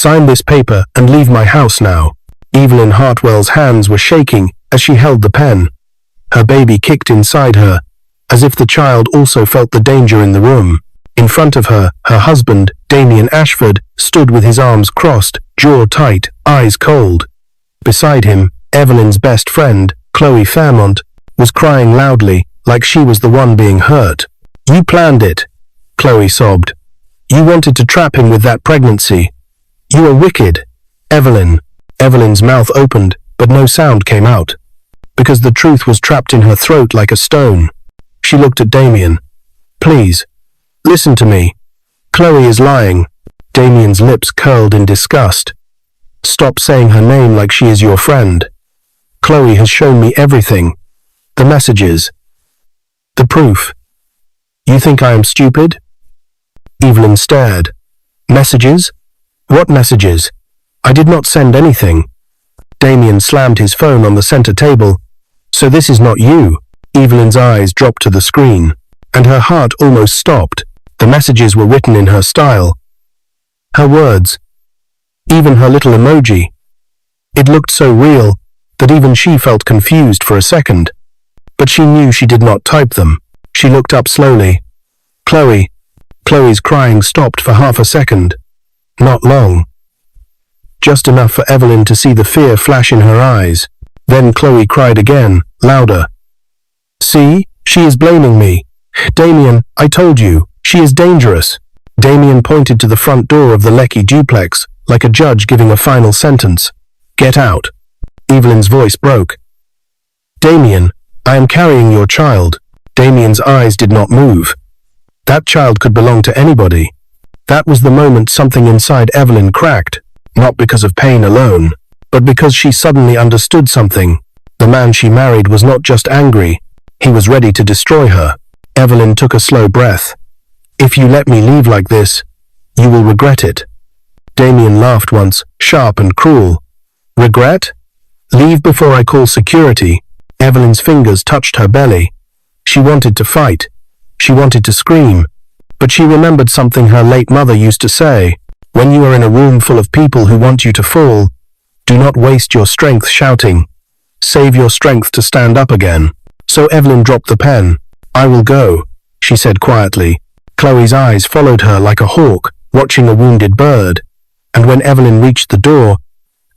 Sign this paper and leave my house now." Evelyn Hartwell's hands were shaking as she held the pen. Her baby kicked inside her, as if the child also felt the danger in the room. In front of her, her husband, Damien Ashford, stood with his arms crossed, jaw tight, eyes cold. Beside him, Evelyn's best friend, Chloe Fairmont, was crying loudly, like she was the one being hurt. "You planned it," Chloe sobbed. "You wanted to trap him with that pregnancy. You are wicked." Evelyn's mouth opened, but no sound came out, because the truth was trapped in her throat like a stone. She looked at Damien. "Please, listen to me. Chloe is lying." Damien's lips curled in disgust. "Stop saying her name like she is your friend. Chloe has shown me everything. The messages. The proof. You think I am stupid?" Evelyn stared. "Messages? What messages? I did not send anything." Damien slammed his phone on the center table. "So this is not you." Evelyn's eyes dropped to the screen, and her heart almost stopped. The messages were written in her style. Her words. Even her little emoji. It looked so real that even she felt confused for a second. But she knew she did not type them. She looked up slowly. "Chloe." Chloe's crying stopped for half a second. Not long. Just enough for Evelyn to see the fear flash in her eyes. Then Chloe cried again, louder. "See, she is blaming me. Damien, I told you, she is dangerous." Damien pointed to the front door of the Lecky duplex, like a judge giving a final sentence. "Get out." Evelyn's voice broke. "Damien, I am carrying your child." Damien's eyes did not move. That child could belong to anybody. That was the moment something inside Evelyn cracked, not because of pain alone, but because she suddenly understood something. The man she married was not just angry, he was ready to destroy her. Evelyn took a slow breath. "If you let me leave like this, you will regret it." Damien laughed once, sharp and cruel. "Regret? Leave before I call security." Evelyn's fingers touched her belly. She wanted to fight. She wanted to scream. But she remembered something her late mother used to say. When you are in a room full of people who want you to fall, do not waste your strength shouting. Save your strength to stand up again. So Evelyn dropped the pen. "I will go," she said quietly. Chloe's eyes followed her like a hawk, watching a wounded bird. And when Evelyn reached the door,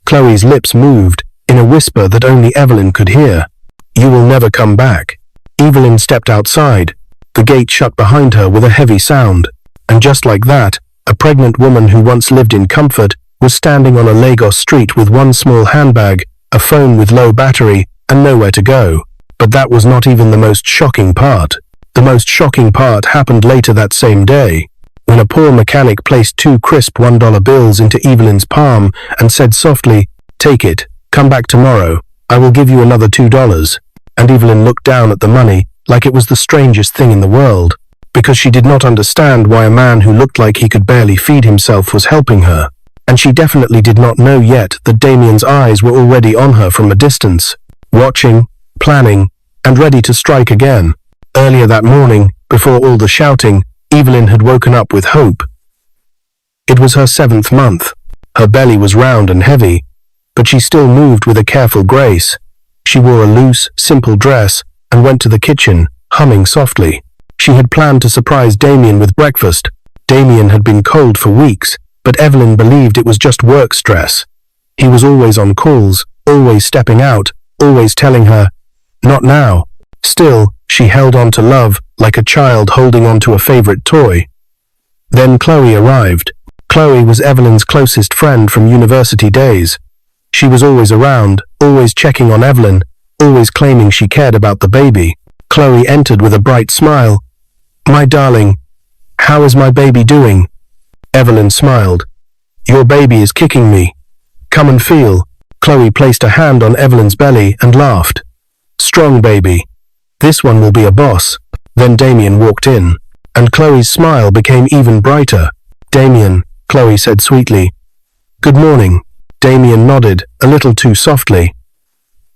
Chloe's lips moved, in a whisper that only Evelyn could hear. "You will never come back." Evelyn stepped outside. The gate shut behind her with a heavy sound. And just like that, a pregnant woman who once lived in comfort was standing on a Lagos street with one small handbag, a phone with low battery, and nowhere to go. But that was not even the most shocking part. The most shocking part happened later that same day, when a poor mechanic placed 2 crisp $1 bills into Evelyn's palm and said softly, "Take it, come back tomorrow, I will give you another $2. And Evelyn looked down at the money like it was the strangest thing in the world, because she did not understand why a man who looked like he could barely feed himself was helping her. And she definitely did not know yet that Damien's eyes were already on her from a distance, watching, planning, and ready to strike again. Earlier that morning, before all the shouting, Evelyn had woken up with hope. It was her 7th month. Her belly was round and heavy, but she still moved with a careful grace. She wore a loose, simple dress and went to the kitchen, humming softly. She had planned to surprise Damien with breakfast. Damien had been cold for weeks, but Evelyn believed it was just work stress. He was always on calls, always stepping out, always telling her, "Not now." Still, she held on to love like a child holding on to a favorite toy. Then Chloe arrived. Chloe was Evelyn's closest friend from university days. She was always around, always checking on Evelyn, always claiming she cared about the baby. Chloe entered with a bright smile. "My darling, how is my baby doing?" Evelyn smiled. "Your baby is kicking me. Come and feel." Chloe placed a hand on Evelyn's belly and laughed. "Strong baby. This one will be a boss." Then Damien walked in, and Chloe's smile became even brighter. "Damien," Chloe said sweetly. "Good morning." Damien nodded, a little too softly.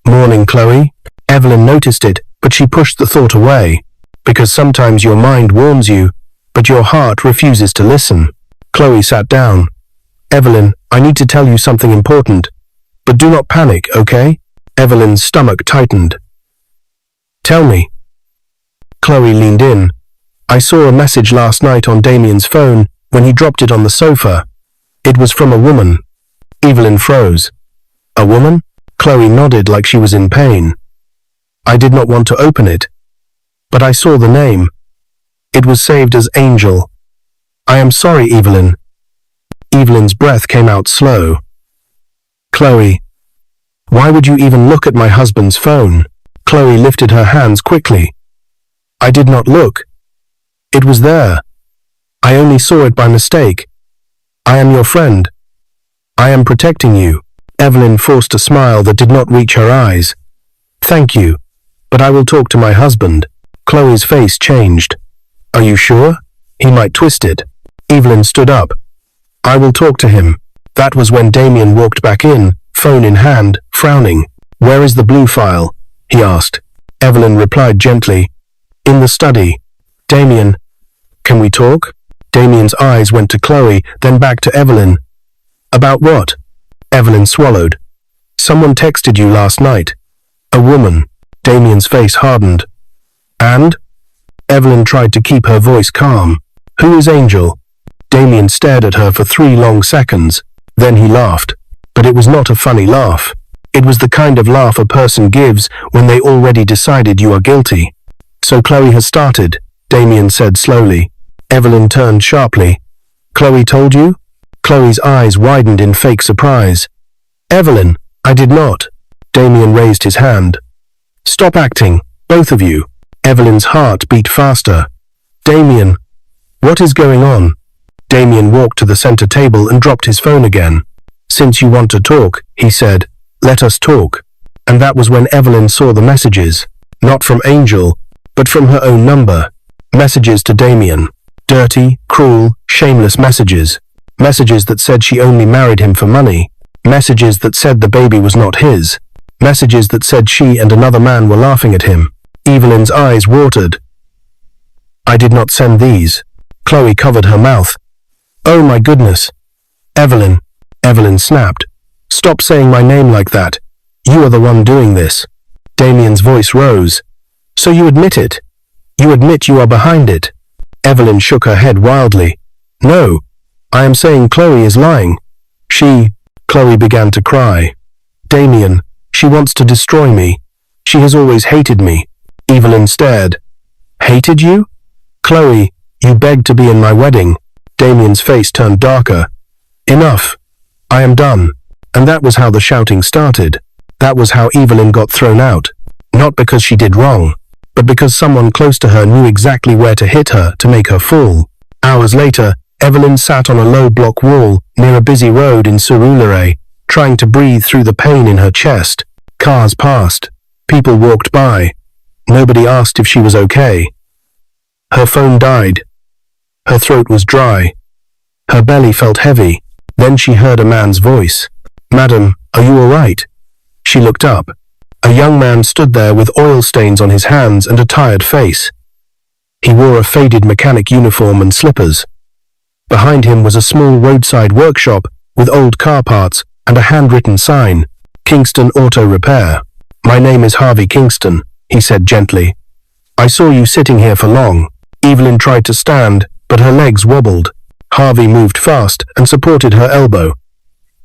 "Morning, Chloe." Evelyn noticed it, but she pushed the thought away, because sometimes your mind warns you, but your heart refuses to listen. Chloe sat down. Evelyn, I need to tell you something important. But do not panic, okay? Evelyn's stomach tightened. Tell me. Chloe leaned in. I saw a message last night on Damien's phone when he dropped it on the sofa. It was from a woman. Evelyn froze. A woman? Chloe nodded like she was in pain. I did not want to open it. But I saw the name. It was saved as Angel. I am sorry, Evelyn. Evelyn's breath came out slow. Chloe. Why would you even look at my husband's phone? Chloe lifted her hands quickly. I did not look. It was there. I only saw it by mistake. I am your friend. I am protecting you. Evelyn forced a smile that did not reach her eyes. Thank you, but I will talk to my husband. Chloe's face changed. Are you sure? He might twist it. Evelyn stood up. I will talk to him. That was when Damien walked back in, phone in hand, frowning. Where is the blue file? He asked. Evelyn replied gently. In the study. Damien. Can we talk? Damien's eyes went to Chloe, then back to Evelyn. About what? Evelyn swallowed. Someone texted you last night. A woman. Damien's face hardened. And? Evelyn tried to keep her voice calm. Who is Angel? Damien stared at her for 3 long seconds. Then he laughed. But it was not a funny laugh. It was the kind of laugh a person gives when they already decided you are guilty. So Chloe has started, Damien said slowly. Evelyn turned sharply. Chloe told you? Chloe's eyes widened in fake surprise. Evelyn, I did not. Damien raised his hand. Stop acting, both of you. Evelyn's heart beat faster. Damien, what is going on? Damien walked to the center table and dropped his phone again. Since you want to talk, he said, let us talk. And that was when Evelyn saw the messages. Not from Angel, but from her own number. Messages to Damien. Dirty, cruel, shameless messages. Messages that said she only married him for money. Messages that said the baby was not his. Messages that said she and another man were laughing at him. Evelyn's eyes watered. I did not send these. Chloe covered her mouth. Oh my goodness. Evelyn. Evelyn snapped. Stop saying my name like that. You are the one doing this. Damien's voice rose. So you admit it? You admit you are behind it? Evelyn shook her head wildly. No. I am saying Chloe is lying. Chloe began to cry. Damien, she wants to destroy me. She has always hated me. Evelyn stared. Hated you? Chloe, you begged to be in my wedding. Damien's face turned darker. Enough. I am done. And that was how the shouting started. That was how Evelyn got thrown out. Not because she did wrong, but because someone close to her knew exactly where to hit her to make her fall. Hours later, Evelyn sat on a low block wall near a busy road in Surulere, trying to breathe through the pain in her chest. Cars passed. People walked by. Nobody asked if she was okay. Her phone died. Her throat was dry. Her belly felt heavy. Then she heard a man's voice. Madam, are you all right? She looked up. A young man stood there with oil stains on his hands and a tired face. He wore a faded mechanic uniform and slippers. Behind him was a small roadside workshop with old car parts and a handwritten sign, Kingston Auto Repair. My name is Harvey Kingston, he said gently. I saw you sitting here for long. Evelyn tried to stand, but her legs wobbled. Harvey moved fast and supported her elbow.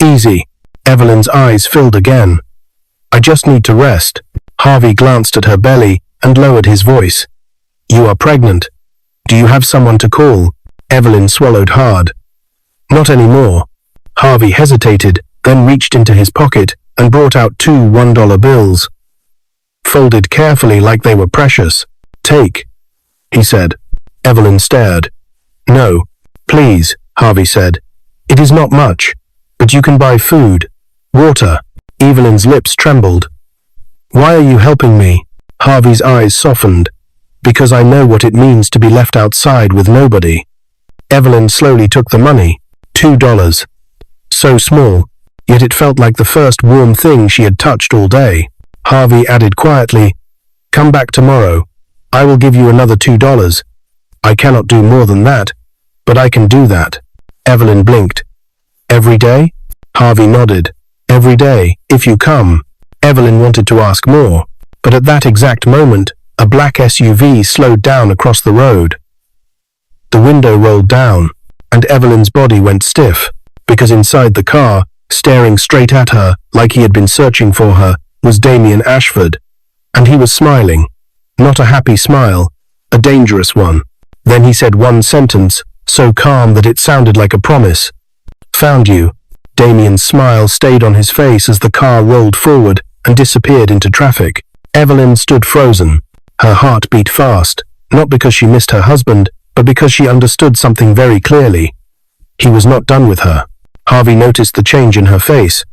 Easy. Evelyn's eyes filled again. I just need to rest. Harvey glanced at her belly and lowered his voice. You are pregnant. Do you have someone to call? Evelyn swallowed hard. Not anymore. Harvey hesitated, then reached into his pocket and brought out 2 $1 bills. Folded carefully like they were precious. Take, he said. Evelyn stared. No, please, Harvey said. It is not much, but you can buy food, water. Evelyn's lips trembled. Why are you helping me? Harvey's eyes softened. Because I know what it means to be left outside with nobody. Evelyn slowly took the money. $2. So small, yet it felt like the first warm thing she had touched all day. Harvey added quietly, Come back tomorrow. I will give you another $2. I cannot do more than that, but I can do that. Evelyn blinked. Every day? Harvey nodded. Every day, if you come. Evelyn wanted to ask more, but at that exact moment, a black SUV slowed down across the road. The window rolled down, and Evelyn's body went stiff, because inside the car, staring straight at her like he had been searching for her, was Damien Ashford. And he was smiling. Not a happy smile, a dangerous one. Then he said one sentence, so calm that it sounded like a promise. Found you. Damien's smile stayed on his face as the car rolled forward and disappeared into traffic. Evelyn stood frozen. Her heart beat fast, not because she missed her husband, but because she understood something very clearly. He was not done with her. Harvey noticed the change in her face.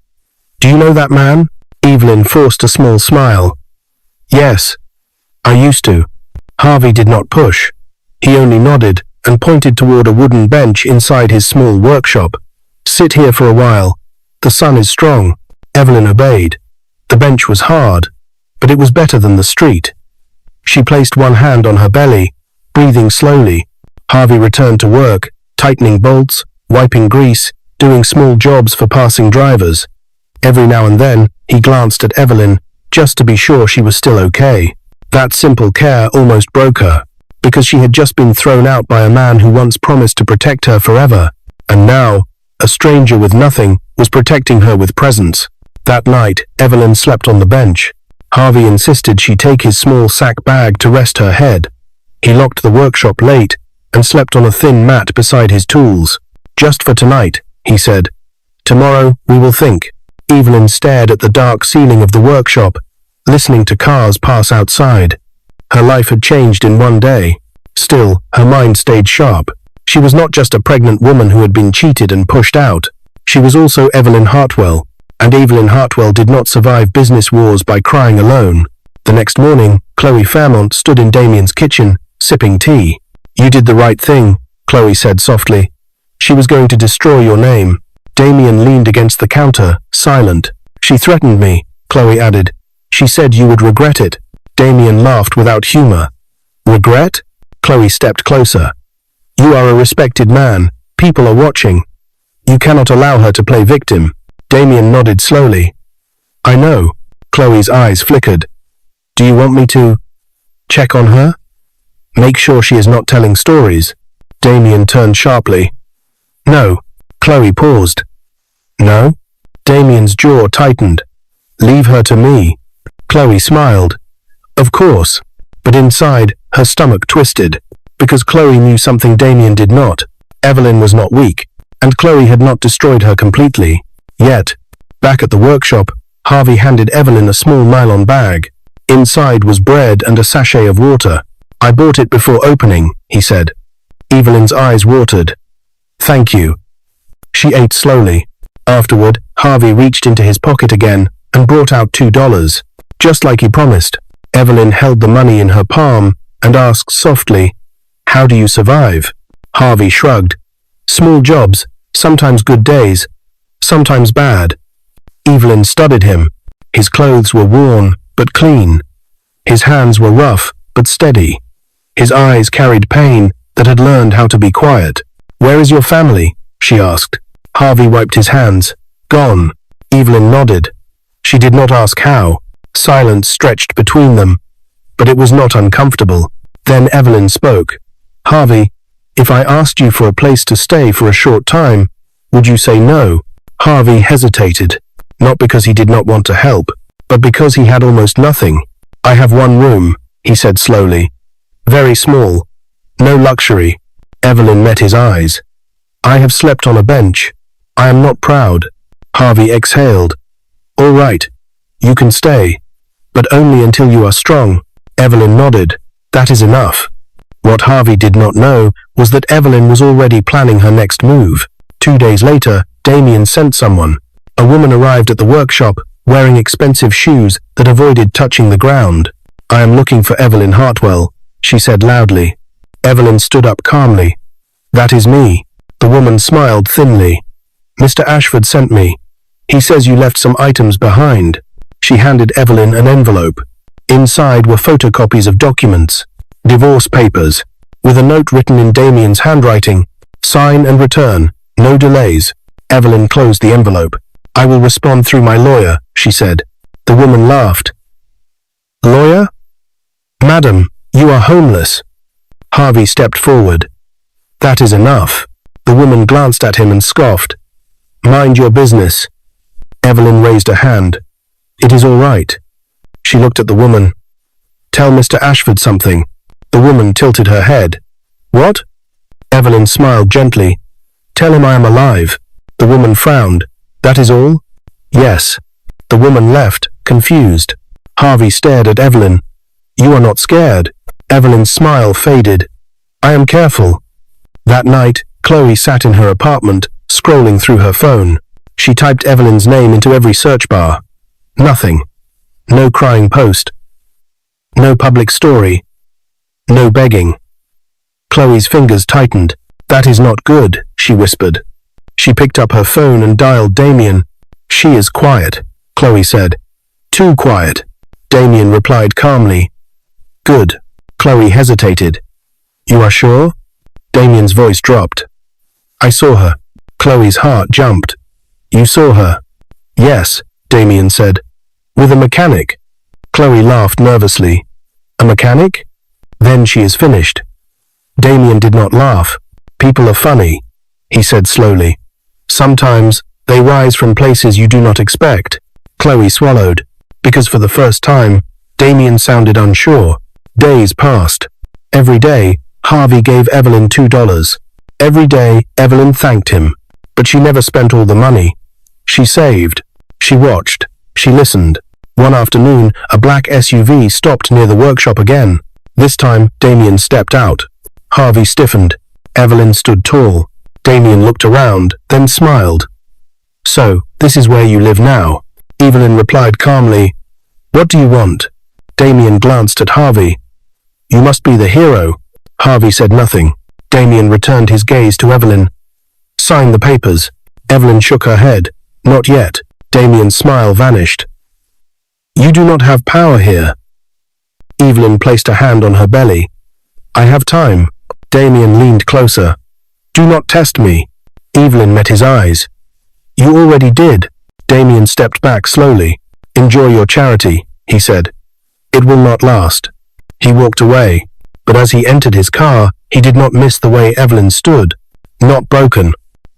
Do you know that man? Evelyn forced a small smile. Yes. I used to. Harvey did not push. He only nodded and pointed toward a wooden bench inside his small workshop. Sit here for a while. The sun is strong. Evelyn obeyed. The bench was hard, but it was better than the street. She placed one hand on her belly, breathing slowly. Harvey returned to work, tightening bolts, wiping grease, doing small jobs for passing drivers. Every now and then, he glanced at Evelyn, just to be sure she was still okay. That simple care almost broke her, because she had just been thrown out by a man who once promised to protect her forever, and now, a stranger with nothing was protecting her with presence. That night, Evelyn slept on the bench. Harvey insisted she take his small sack bag to rest her head. He locked the workshop late and slept on a thin mat beside his tools. Just for tonight, he said. Tomorrow, we will think. Evelyn stared at the dark ceiling of the workshop, listening to cars pass outside. Her life had changed in one day. Still, her mind stayed sharp. She was not just a pregnant woman who had been cheated and pushed out. She was also Evelyn Hartwell, and Evelyn Hartwell did not survive business wars by crying alone. The next morning, Chloe Fairmont stood in Damien's kitchen, sipping tea. You did the right thing, Chloe said softly. She was going to destroy your name. Damien leaned against the counter, silent. She threatened me, Chloe added. She said you would regret it. Damien laughed without humor. Regret? Chloe stepped closer. You are a respected man. People are watching. You cannot allow her to play victim. Damien nodded slowly. I know. Chloe's eyes flickered. Do you want me to check on her? Make sure she is not telling stories. Damien turned sharply. No. Chloe paused. No? Damien's jaw tightened. Leave her to me. Chloe smiled. Of course. But inside, her stomach twisted, because Chloe knew something Damien did not. Evelyn was not weak, and Chloe had not destroyed her completely. Yet, back at the workshop, Harvey handed Evelyn a small nylon bag. Inside was bread and a sachet of water. I bought it before opening, he said. Evelyn's eyes watered. Thank you. She ate slowly. Afterward, Harvey reached into his pocket again and brought out $2. Just like he promised. Evelyn held the money in her palm and asked softly, How do you survive? Harvey shrugged. Small jobs, sometimes good days, sometimes bad. Evelyn studied him. His clothes were worn, but clean. His hands were rough, but steady. His eyes carried pain that had learned how to be quiet. Where is your family? She asked. Harvey wiped his hands. Gone. Evelyn nodded. She did not ask how. Silence stretched between them, but it was not uncomfortable. Then Evelyn spoke. Harvey, if I asked you for a place to stay for a short time, would you say no? Harvey hesitated, not because he did not want to help, but because he had almost nothing. I have one room, he said slowly. Very small. No luxury. Evelyn met his eyes. I have slept on a bench. I am not proud. Harvey exhaled. All right. You can stay. But only until you are strong. Evelyn nodded. That is enough. What Harvey did not know was that Evelyn was already planning her next move. 2 days later, Damien sent someone. A woman arrived at the workshop, wearing expensive shoes that avoided touching the ground. I am looking for Evelyn Hartwell, she said loudly. Evelyn stood up calmly. That is me. The woman smiled thinly. Mr. Ashford sent me. He says you left some items behind. She handed Evelyn an envelope. Inside were photocopies of documents, divorce papers, with a note written in Damien's handwriting. Sign and return. No delays. Evelyn closed the envelope. I will respond through my lawyer, she said. The woman laughed. Lawyer? Madam, you are homeless. Harvey stepped forward. That is enough. The woman glanced at him and scoffed. Mind your business. Evelyn raised a hand. It is all right. She looked at the woman. Tell Mr. Ashford something. The woman tilted her head. What? Evelyn smiled gently. Tell him I am alive. The woman frowned. That is all? Yes. The woman left, confused. Harvey stared at Evelyn. You are not scared. Evelyn's smile faded. I am careful. That night, Chloe sat in her apartment, scrolling through her phone. She typed Evelyn's name into every search bar. Nothing. No crying post. No public story. No begging. Chloe's fingers tightened. That is not good, she whispered. She picked up her phone and dialed Damien. She is quiet, Chloe said. Too quiet. Damien replied calmly. Good. Chloe hesitated. You are sure? Damien's voice dropped. I saw her. Chloe's heart jumped. You saw her? Yes, Damien said. With a mechanic. Chloe laughed nervously. A mechanic? Then she is finished. Damien did not laugh. People are funny, he said slowly. Sometimes they rise from places you do not expect. Chloe swallowed, because for the first time, Damien sounded unsure. Days passed. Every day, Harvey gave Evelyn $2. Every day, Evelyn thanked him. But she never spent all the money. She saved. She watched. She listened. One afternoon, a black SUV stopped near the workshop again. This time, Damien stepped out. Harvey stiffened. Evelyn stood tall. Damien looked around, then smiled. So, this is where you live now? Evelyn replied calmly. What do you want? Damien glanced at Harvey. You must be the hero. Harvey said nothing. Damien returned his gaze to Evelyn. Sign the papers. Evelyn shook her head. Not yet. Damien's smile vanished. You do not have power here. Evelyn placed a hand on her belly. I have time. Damien leaned closer. Do not test me. Evelyn met his eyes. You already did. Damien stepped back slowly. Enjoy your charity, he said. It will not last. He walked away, but as he entered his car, he did not miss the way Evelyn stood. Not broken,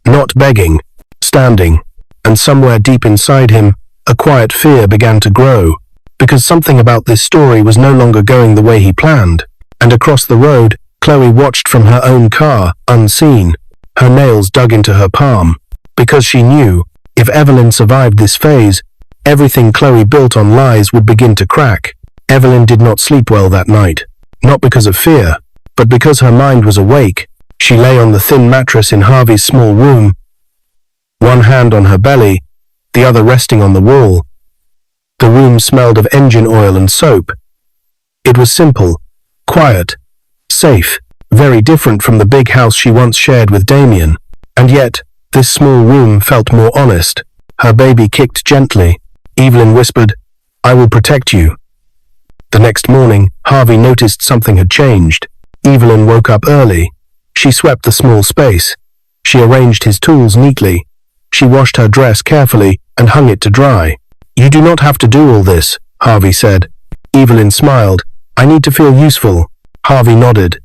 not begging, standing, and somewhere deep inside him, a quiet fear began to grow, because something about this story was no longer going the way he planned. And across the road, Chloe watched from her own car, unseen, her nails dug into her palm, because she knew, if Evelyn survived this phase, everything Chloe built on lies would begin to crack. Evelyn did not sleep well that night, not because of fear, but because her mind was awake. She lay on the thin mattress in Harvey's small room, one hand on her belly, the other resting on the wall. The room smelled of engine oil and soap. It was simple, quiet, safe, very different from the big house she once shared with Damien. And yet, this small room felt more honest. Her baby kicked gently. Evelyn whispered, I will protect you. The next morning, Harvey noticed something had changed. Evelyn woke up early. She swept the small space. She arranged his tools neatly. She washed her dress carefully and hung it to dry. You do not have to do all this, Harvey said. Evelyn smiled. I need to feel useful. Harvey nodded.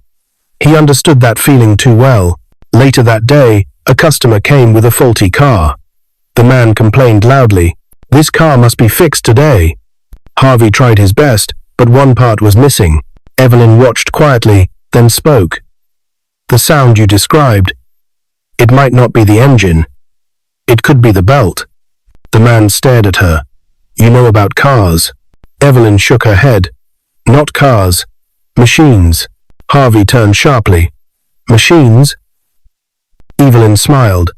He understood that feeling too well. Later that day, a customer came with a faulty car. The man complained loudly. This car must be fixed today. Harvey tried his best, but one part was missing. Evelyn watched quietly, then spoke. The sound you described. It might not be the engine. It could be the belt. The man stared at her. You know about cars. Evelyn shook her head. Not cars. Machines. Harvey turned sharply. Machines? Evelyn smiled.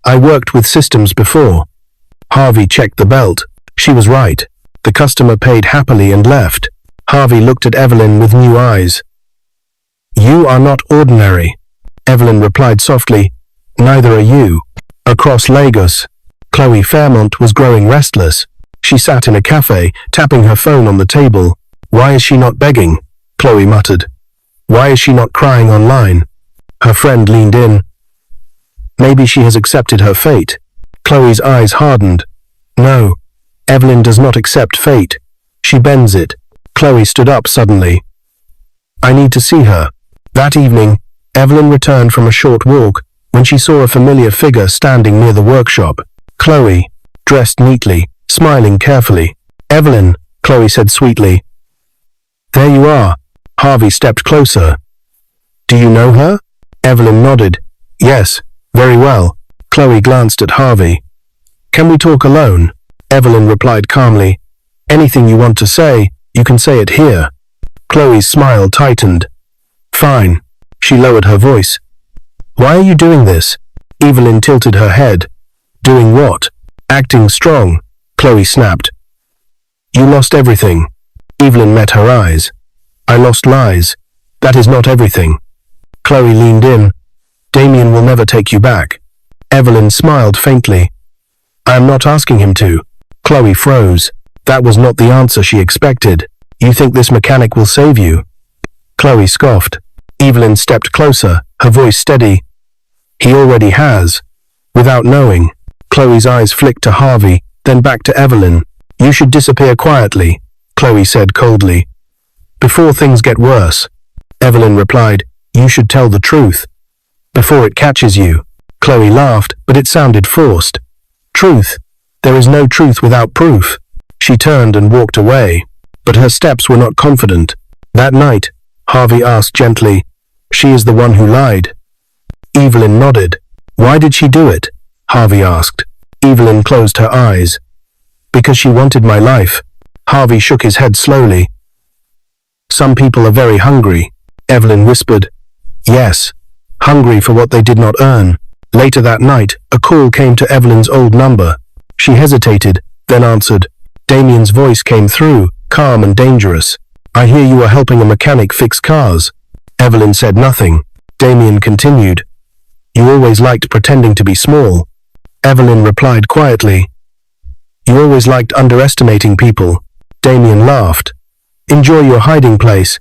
I worked with systems before. Harvey checked the belt. She was right. The customer paid happily and left. Harvey looked at Evelyn with new eyes. You are not ordinary. Evelyn replied softly. Neither are you. Across Lagos, Chloe Fairmont was growing restless. She sat in a cafe, tapping her phone on the table. Why is she not begging? Chloe muttered. Why is she not crying online? Her friend leaned in. Maybe she has accepted her fate. Chloe's eyes hardened. No, Evelyn does not accept fate. She bends it. Chloe stood up suddenly. I need to see her. That evening, Evelyn returned from a short walk when she saw a familiar figure standing near the workshop. Chloe, dressed neatly, smiling carefully. Evelyn, Chloe said sweetly. There you are. Harvey stepped closer. Do you know her? Evelyn nodded. Yes, very well. Chloe glanced at Harvey. Can we talk alone? Evelyn replied calmly. Anything you want to say, you can say it here. Chloe's smile tightened. Fine. She lowered her voice. Why are you doing this? Evelyn tilted her head. Doing what? Acting strong, Chloe snapped. You lost everything. Evelyn met her eyes. I lost lies. That is not everything. Chloe leaned in. Damien will never take you back. Evelyn smiled faintly. I am not asking him to. Chloe froze. That was not the answer she expected. You think this mechanic will save you? Chloe scoffed. Evelyn stepped closer, her voice steady. He already has. Without knowing, Chloe's eyes flicked to Harvey, then back to Evelyn. You should disappear quietly, Chloe said coldly. Before things get worse. Evelyn replied, you should tell the truth. Before it catches you. Chloe laughed, but it sounded forced. Truth. There is no truth without proof. She turned and walked away, but her steps were not confident. That night, Harvey asked gently, she is the one who lied. Evelyn nodded. Why did she do it? Harvey asked. Evelyn closed her eyes. Because she wanted my life. Harvey shook his head slowly. Some people are very hungry, Evelyn whispered. Yes, hungry for what they did not earn. Later that night, a call came to Evelyn's old number. She hesitated, then answered. Damien's voice came through, calm and dangerous. I hear you are helping a mechanic fix cars. Evelyn said nothing. Damien continued. You always liked pretending to be small. Evelyn replied quietly. You always liked underestimating people. Damien laughed. Enjoy your hiding place.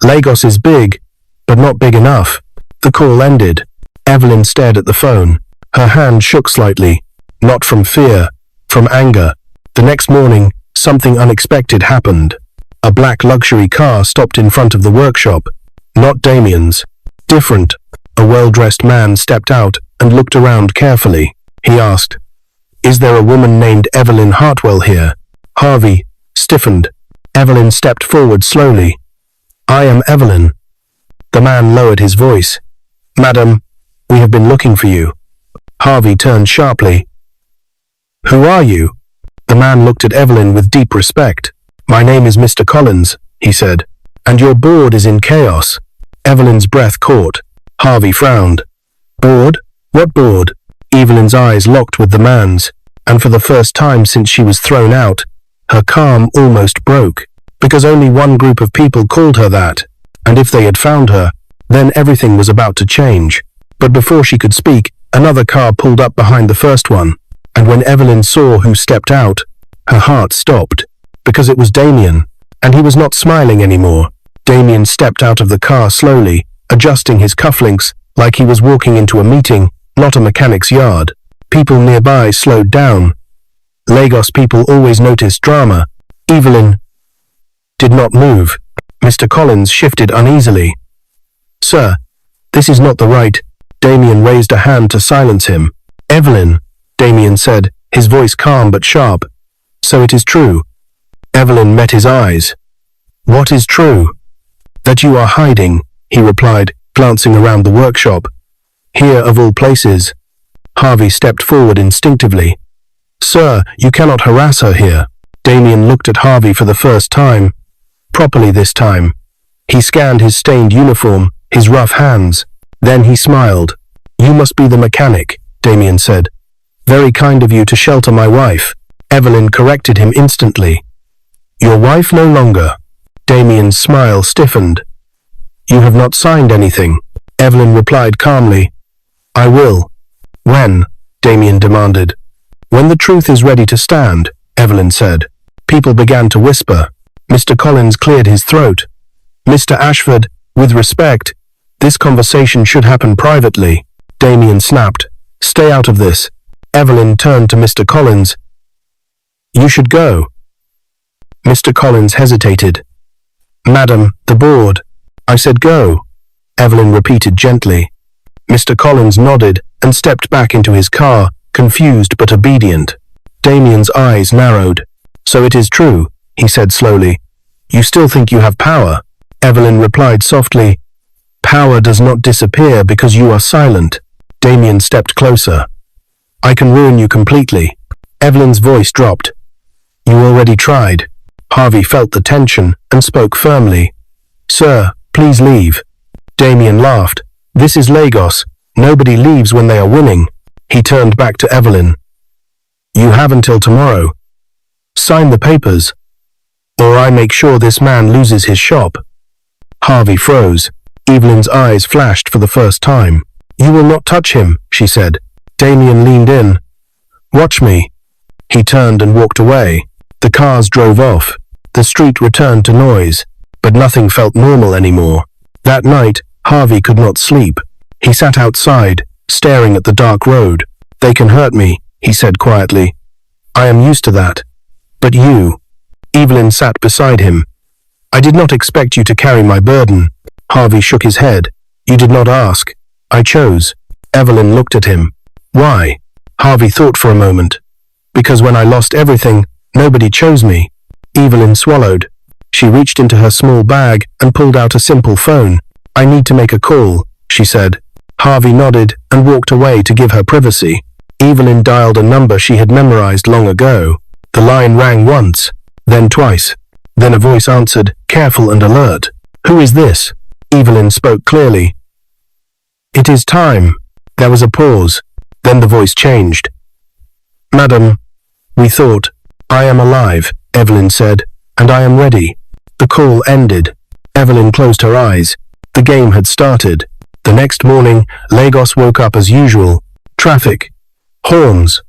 Lagos is big, but not big enough. The call ended. Evelyn stared at the phone. Her hand shook slightly. Not from fear, from anger. The next morning, something unexpected happened. A black luxury car stopped in front of the workshop. Not Damien's. Different. A well-dressed man stepped out and looked around carefully. He asked, Is there a woman named Evelyn Hartwell here? Harvey stiffened. Evelyn stepped forward slowly. I am Evelyn. The man lowered his voice. Madam, we have been looking for you. Harvey turned sharply. Who are you? The man looked at Evelyn with deep respect. My name is Mr. Collins, he said, and your board is in chaos. Evelyn's breath caught. Harvey frowned. Board? What board? Evelyn's eyes locked with the man's, and for the first time since she was thrown out, her calm almost broke, because only one group of people called her that, and if they had found her, then everything was about to change. But before she could speak, another car pulled up behind the first one, and when Evelyn saw who stepped out, her heart stopped, because it was Damien, and he was not smiling anymore. Damien stepped out of the car slowly, adjusting his cufflinks like he was walking into a meeting, not a mechanic's yard. People nearby slowed down. Lagos people always notice drama. Evelyn did not move. Mr. Collins shifted uneasily. Sir, this is not the right. Damien raised a hand to silence him. Evelyn, Damien said, his voice calm but sharp. So it is true. Evelyn met his eyes. What is true? That you are hiding, he replied, glancing around the workshop. Here of all places. Harvey stepped forward instinctively. Sir, you cannot harass her here. Damien looked at Harvey for the first time. Properly this time. He scanned his stained uniform, his rough hands. Then he smiled. You must be the mechanic, Damien said. Very kind of you to shelter my wife. Evelyn corrected him instantly. Your wife no longer. Damien's smile stiffened. You have not signed anything. Evelyn replied calmly. I will. When? Damien demanded. When the truth is ready to stand, Evelyn said. People began to whisper. Mr. Collins cleared his throat. Mr. Ashford, with respect, this conversation should happen privately. Damien snapped. Stay out of this. Evelyn turned to Mr. Collins. "You should go." Mr. Collins hesitated. "Madam, the board." "I said go," Evelyn repeated gently. Mr. Collins nodded and stepped back into his car, confused but obedient. Damien's eyes narrowed. "So it is true," he said slowly. "You still think you have power?" Evelyn replied softly. "Power does not disappear because you are silent." Damien stepped closer. "I can ruin you completely." Evelyn's voice dropped. "You already tried." Harvey felt the tension and spoke firmly. "Sir, please leave." Damien laughed. "This is Lagos. Nobody leaves when they are winning." He turned back to Evelyn. "You have until tomorrow. Sign the papers, or I make sure this man loses his shop." Harvey froze. Evelyn's eyes flashed for the first time. "You will not touch him," she said. Damien leaned in. "Watch me." He turned and walked away. The cars drove off. The street returned to noise, but nothing felt normal anymore. That night, Harvey could not sleep. He sat outside, staring at the dark road. "They can hurt me," he said quietly. "I am used to that. But you." Evelyn sat beside him. "I did not expect you to carry my burden." Harvey shook his head. "You did not ask. I chose." Evelyn looked at him. "Why?" Harvey thought for a moment. "Because when I lost everything, nobody chose me." Evelyn swallowed. She reached into her small bag and pulled out a simple phone. "I need to make a call," she said. Harvey nodded and walked away to give her privacy. Evelyn dialed a number she had memorized long ago. The line rang once, then twice. Then a voice answered, careful and alert. "Who is this?" Evelyn spoke clearly. "It is time." There was a pause. Then the voice changed. "Madam, we thought." "I am alive," Evelyn said, "and I am ready." The call ended. Evelyn closed her eyes. The game had started. The next morning, Lagos woke up as usual. Traffic, horns,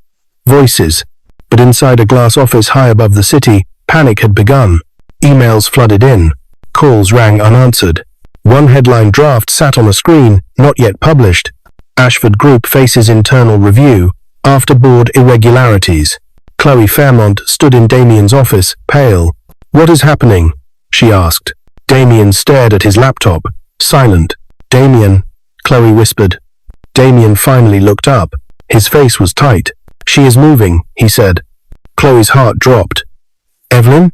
voices. But inside a glass office high above the city, panic had begun. Emails flooded in. Calls rang unanswered. One headline draft sat on a screen, not yet published. Ashford Group faces internal review after board irregularities. Chloe Fairmont stood in Damien's office, pale. "What is happening?" she asked. Damien stared at his laptop, silent. "Damien," Chloe whispered. Damien finally looked up. His face was tight. "She is moving," he said. Chloe's heart dropped. "Evelyn?"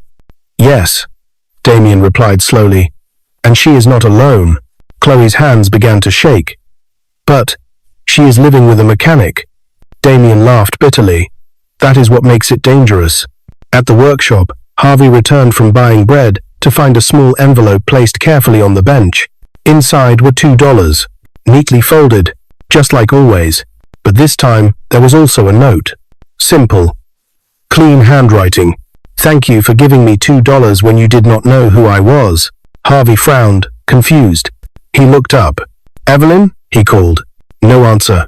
"Yes," Damien replied slowly. "And she is not alone." Chloe's hands began to shake. "But she is living with a mechanic." Damien laughed bitterly. "That is what makes it dangerous." At the workshop, Harvey returned from buying bread to find a small envelope placed carefully on the bench. Inside were $2, neatly folded, just like always. But this time, there was also a note. Simple. Clean handwriting. "Thank you for giving me $2 when you did not know who I was." Harvey frowned, confused. He looked up. "Evelyn?" he called. No answer.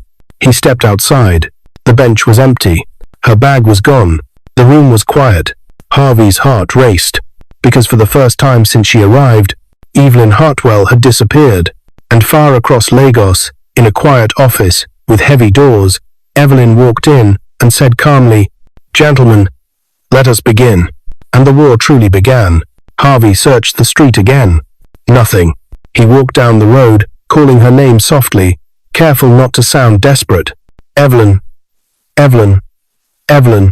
He stepped outside. The bench was empty. Her bag was gone. The room was quiet. Harvey's heart raced, because for the first time since she arrived, Evelyn Hartwell had disappeared. And far across Lagos, in a quiet office with heavy doors, Evelyn walked in and said calmly, "Gentlemen, let us begin." And the war truly began. Harvey searched the street again. Nothing. He walked down the road, calling her name softly, careful not to sound desperate. "Evelyn, Evelyn, Evelyn."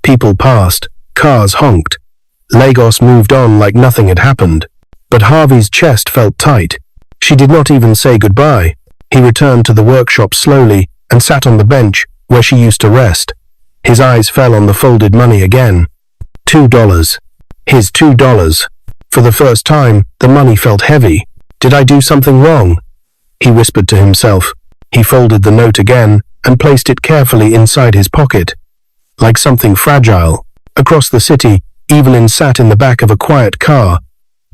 People passed. Cars honked. Lagos moved on like nothing had happened. But Harvey's chest felt tight. She did not even say goodbye. He returned to the workshop slowly and sat on the bench where she used to rest. His eyes fell on the folded money again. $2. His $2. For the first time, the money felt heavy. "Did I do something wrong?" he whispered to himself. He folded the note again and placed it carefully inside his pocket. Like something fragile. Across the city, Evelyn sat in the back of a quiet car,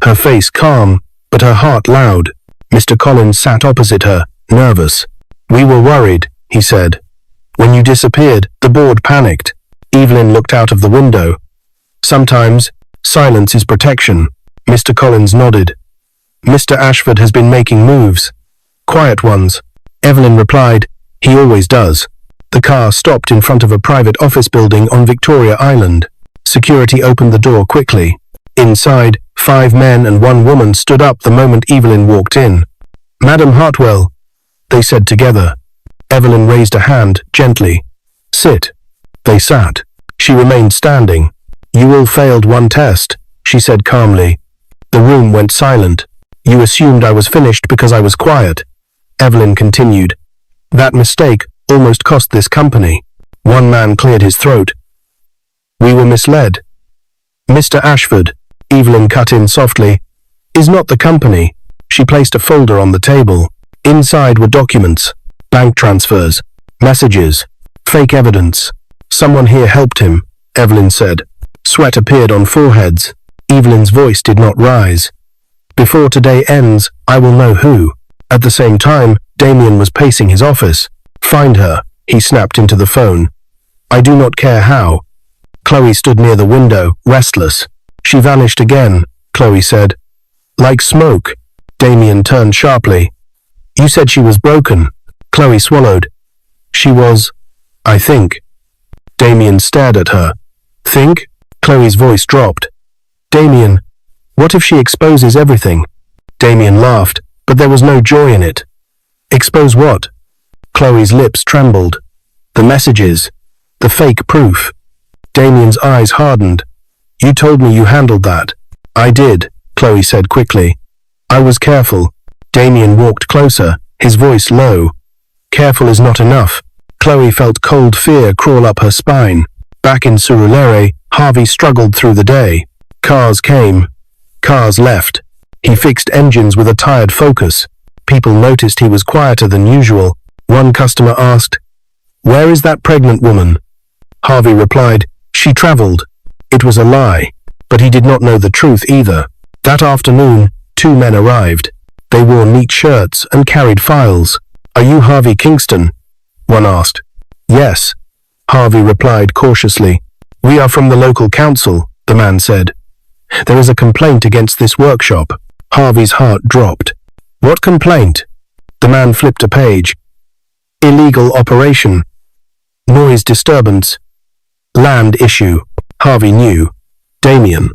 her face calm, but her heart loud. Mr. Collins sat opposite her, nervous. "We were worried," he said. "When you disappeared, the board panicked." Evelyn looked out of the window. "Sometimes, silence is protection." Mr. Collins nodded. "Mr. Ashford has been making moves. Quiet ones." Evelyn replied, "He always does." The car stopped in front of a private office building on Victoria Island. Security opened the door quickly. Inside, 5 men and 1 woman stood up the moment Evelyn walked in. "Madam Hartwell," they said together. Evelyn raised a hand, gently. "Sit." They sat. She remained standing. "You all failed one test," she said calmly. The room went silent. "You assumed I was finished because I was quiet." Evelyn continued. "That mistake almost cost this company." One man cleared his throat. "We were misled." "Mr. Ashford," Evelyn cut in softly, "is not the company." She placed a folder on the table. Inside were documents, bank transfers, messages, fake evidence. "Someone here helped him," Evelyn said. Sweat appeared on foreheads. Evelyn's voice did not rise. "Before today ends, I will know who." At the same time, Damien was pacing his office. "Find her," he snapped into the phone. "I do not care how." Chloe stood near the window, restless. "She vanished again," Chloe said. "Like smoke." Damien turned sharply. "You said she was broken." Chloe swallowed. "She was, I think." Damien stared at her. "Think?" Chloe's voice dropped. "Damien, what if she exposes everything?" Damien laughed, but there was no joy in it. "Expose what?" Chloe's lips trembled. "The messages. The fake proof." Damien's eyes hardened. "You told me you handled that." "I did," Chloe said quickly. "I was careful." Damien walked closer, his voice low. "Careful is not enough." Chloe felt cold fear crawl up her spine. Back in Surulere, Harvey struggled through the day. Cars came. Cars left. He fixed engines with a tired focus. People noticed he was quieter than usual. One customer asked, "Where is that pregnant woman?" Harvey replied, "She traveled." It was a lie, but he did not know the truth either. That afternoon, 2 men arrived. They wore neat shirts and carried files. "Are you Harvey Kingston?" one asked. "Yes," Harvey replied cautiously. "We are from the local council," the man said. "There is a complaint against this workshop." Harvey's heart dropped. "What complaint?" The man flipped a page. "Illegal operation. Noise disturbance. Land issue." Harvey knew. "Damien,"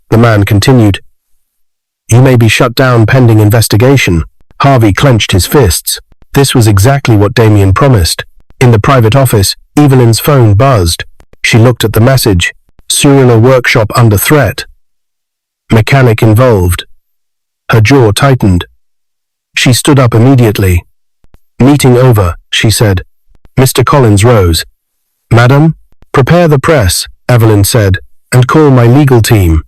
the man continued, "you may be shut down pending investigation." Harvey clenched his fists. This was exactly what Damien promised. In the private office, Evelyn's phone buzzed. She looked at the message. "Cerulean workshop under threat. Mechanic involved." Her jaw tightened. She stood up immediately. "Meeting over," she said. Mr. Collins rose. "Madam, prepare the press," Evelyn said, "and call my legal team."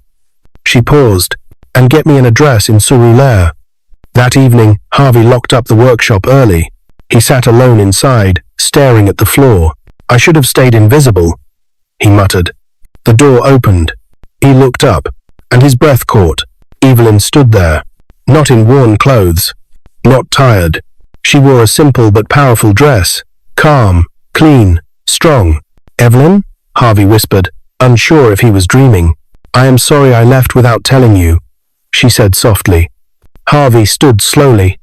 She paused. "And get me an address in Surulere." That evening, Harvey locked up the workshop early. He sat alone inside, staring at the floor. "I should have stayed invisible," he muttered. The door opened. He looked up, and his breath caught. Evelyn stood there, not in worn clothes, not tired. She wore a simple but powerful dress, calm, clean, strong. "Evelyn?" Harvey whispered, unsure if he was dreaming. "I am sorry I left without telling you," she said softly. Harvey stood slowly.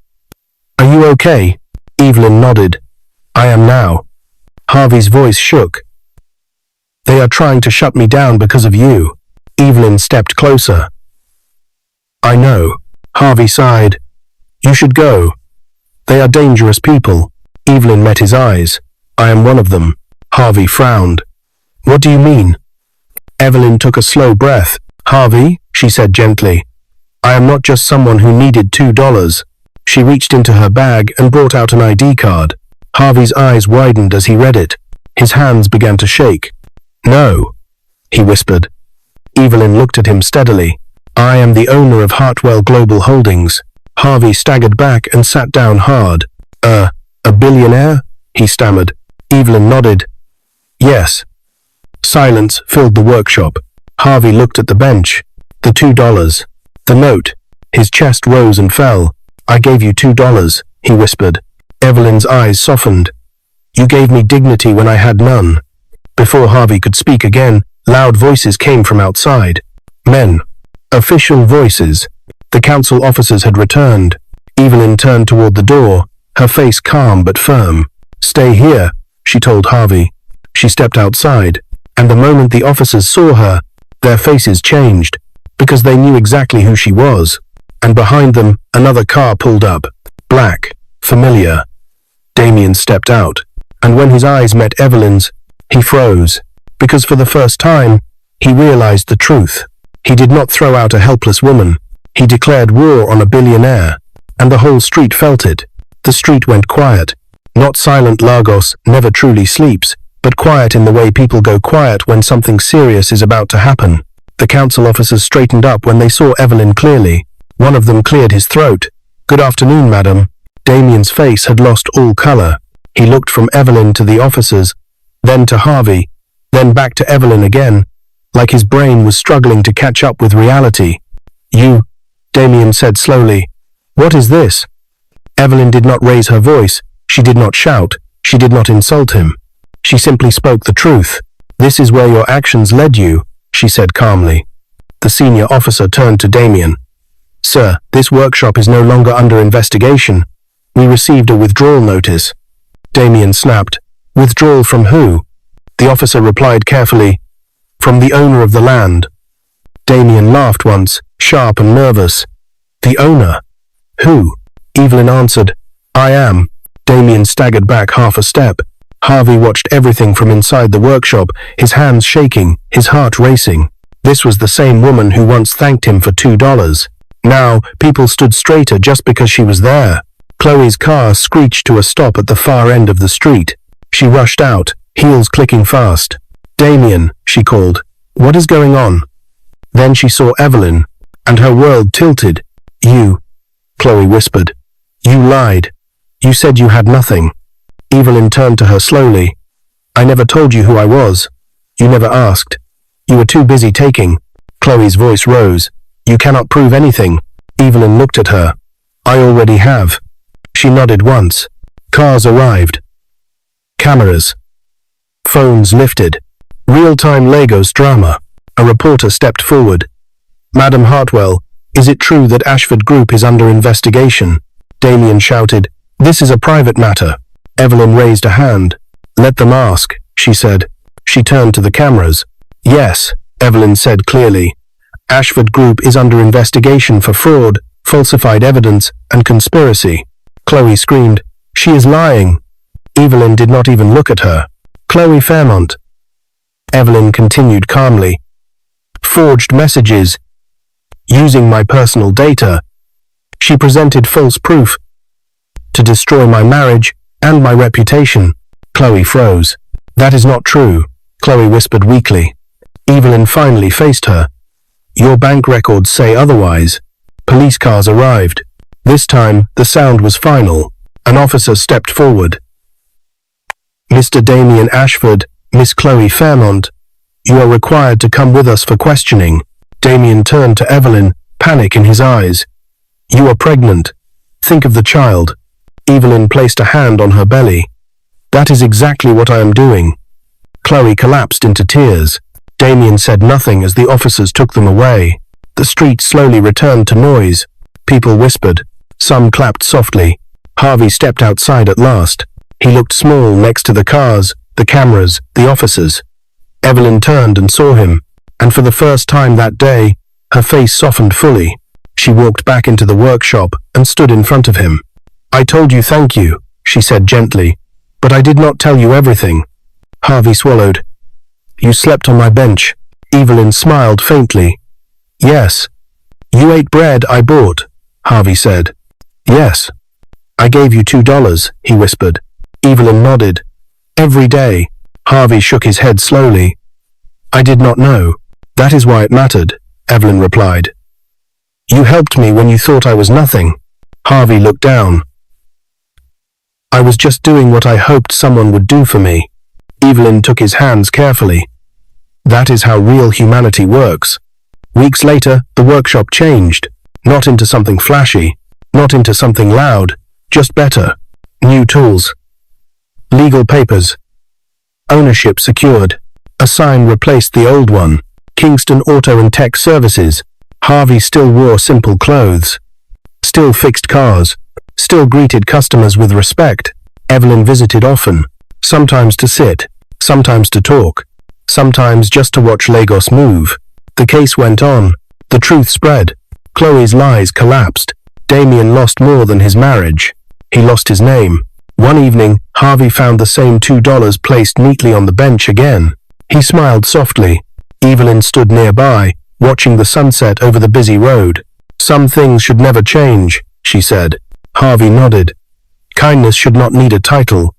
"Are you okay?" Evelyn nodded. "I am now." Harvey's voice shook. "They are trying to shut me down because of you." Evelyn stepped closer. "I know." Harvey sighed. "You should go. They are dangerous people." Evelyn met his eyes. "I am one of them." Harvey frowned. "What do you mean?" Evelyn took a slow breath. "Harvey," she said gently, "I am not just someone who needed $2. She reached into her bag and brought out an ID card. Harvey's eyes widened as he read it. His hands began to shake. "No," he whispered. Evelyn looked at him steadily. "I am the owner of Hartwell Global Holdings." Harvey staggered back and sat down hard. A billionaire?" he stammered. Evelyn nodded. "Yes." Silence filled the workshop. Harvey looked at the bench. The $2. The note. His chest rose and fell. "I gave you $2, he whispered. Evelyn's eyes softened. "You gave me dignity when I had none." Before Harvey could speak again, loud voices came from outside. Men. Official voices. The council officers had returned. Evelyn turned toward the door, her face calm but firm. "Stay here," she told Harvey. She stepped outside, and the moment the officers saw her, their faces changed, because they knew exactly who she was. And behind them, another car pulled up. Black, familiar. Damien stepped out, and when his eyes met Evelyn's, he froze, because for the first time, he realized the truth. He did not throw out a helpless woman. He declared war on a billionaire, and the whole street felt it. The street went quiet. Not silent. Lagos never truly sleeps, but quiet in the way people go quiet when something serious is about to happen. The council officers straightened up when they saw Evelyn clearly. One of them cleared his throat. "Good afternoon, madam." Damien's face had lost all color. He looked from Evelyn to the officers, then to Harvey, then back to Evelyn again, like his brain was struggling to catch up with reality. "You," Damien said slowly. "What is this?" Evelyn did not raise her voice. She did not shout. She did not insult him. She simply spoke the truth. "This is where your actions led you," she said calmly. The senior officer turned to Damien. "Sir, this workshop is no longer under investigation. We received a withdrawal notice." Damien snapped. "Withdrawal from who?" The officer replied carefully, "From the owner of the land." Damien laughed once, sharp and nervous. "The owner? Who?" Evelyn answered, "I am." Damien staggered back half a step. Harvey watched everything from inside the workshop, his hands shaking, his heart racing. This was the same woman who once thanked him for $2. Now, people stood straighter just because she was there. Chloe's car screeched to a stop at the far end of the street. She rushed out, heels clicking fast. "Damien," she called, "what is going on?" Then she saw Evelyn, and her world tilted. "You," Chloe whispered. "You lied. You said you had nothing." Evelyn turned to her slowly. "I never told you who I was. You never asked. You were too busy taking." Chloe's voice rose. "You cannot prove anything." Evelyn looked at her. "I already have." She nodded once. Cars arrived. Cameras. Phones lifted. Real-time Lagos drama. A reporter stepped forward. "Madam Hartwell, is it true that Ashford Group is under investigation?" Damien shouted, "This is a private matter." Evelyn raised a hand. "Let them ask," she said. She turned to the cameras. "Yes," Evelyn said clearly. "Ashford Group is under investigation for fraud, falsified evidence, and conspiracy." Chloe screamed, "She is lying." Evelyn did not even look at her. "Chloe Fairmont." Evelyn continued calmly. "Forged messages. Using my personal data. She presented false proof to destroy my marriage and my reputation." Chloe froze. "That is not true," Chloe whispered weakly. Evelyn finally faced her. "Your bank records say otherwise." Police cars arrived. This time, the sound was final. An officer stepped forward. "Mr. Damien Ashford, Miss Chloe Fairmont, you are required to come with us for questioning." Damien turned to Evelyn, panic in his eyes. "You are pregnant. Think of the child." Evelyn placed a hand on her belly. "That is exactly what I am doing." Chloe collapsed into tears. Damien said nothing as the officers took them away. The street slowly returned to noise. People whispered. Some clapped softly. Harvey stepped outside at last. He looked small next to the cars, the cameras, the officers. Evelyn turned and saw him, and for the first time that day, her face softened fully. She walked back into the workshop and stood in front of him. "I told you thank you," she said gently, "but I did not tell you everything." Harvey swallowed. "You slept on my bench." Evelyn smiled faintly. "Yes." "You ate bread I bought," Harvey said. "Yes." "I gave you $2, he whispered. Evelyn nodded. "Every day." Harvey shook his head slowly. "I did not know. That is why it mattered," Evelyn replied. "You helped me when you thought I was nothing." Harvey looked down. "I was just doing what I hoped someone would do for me." Evelyn took his hands carefully. "That is how real humanity works." Weeks later, the workshop changed. Not into something flashy, not into something loud, just better. New tools. Legal papers. Ownership secured. A sign replaced the old one. Kingston Auto and Tech Services. Harvey still wore simple clothes. Still fixed cars. Still greeted customers with respect. Evelyn visited often. Sometimes to sit, sometimes to talk, sometimes just to watch Lagos move. The case went on. The truth spread. Chloe's lies collapsed. Damien lost more than his marriage. He lost his name. One evening, Harvey found the same $2 placed neatly on the bench again. He smiled softly. Evelyn stood nearby, watching the sunset over the busy road. Some things should never change, she said. Harvey nodded. Kindness should not need a title.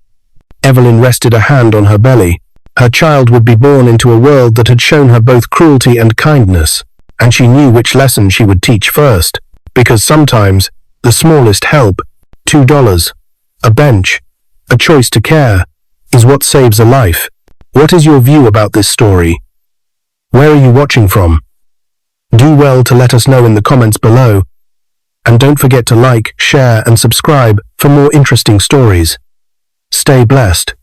Evelyn rested a hand on her belly. Her child would be born into a world that had shown her both cruelty and kindness, and she knew which lesson she would teach first, because sometimes the smallest help, $2, a bench, a choice to care, is what saves a life. What is your view about this story? Where are you watching from? Do well to let us know in the comments below, and don't forget to like, share, and subscribe for more interesting stories. Stay blessed.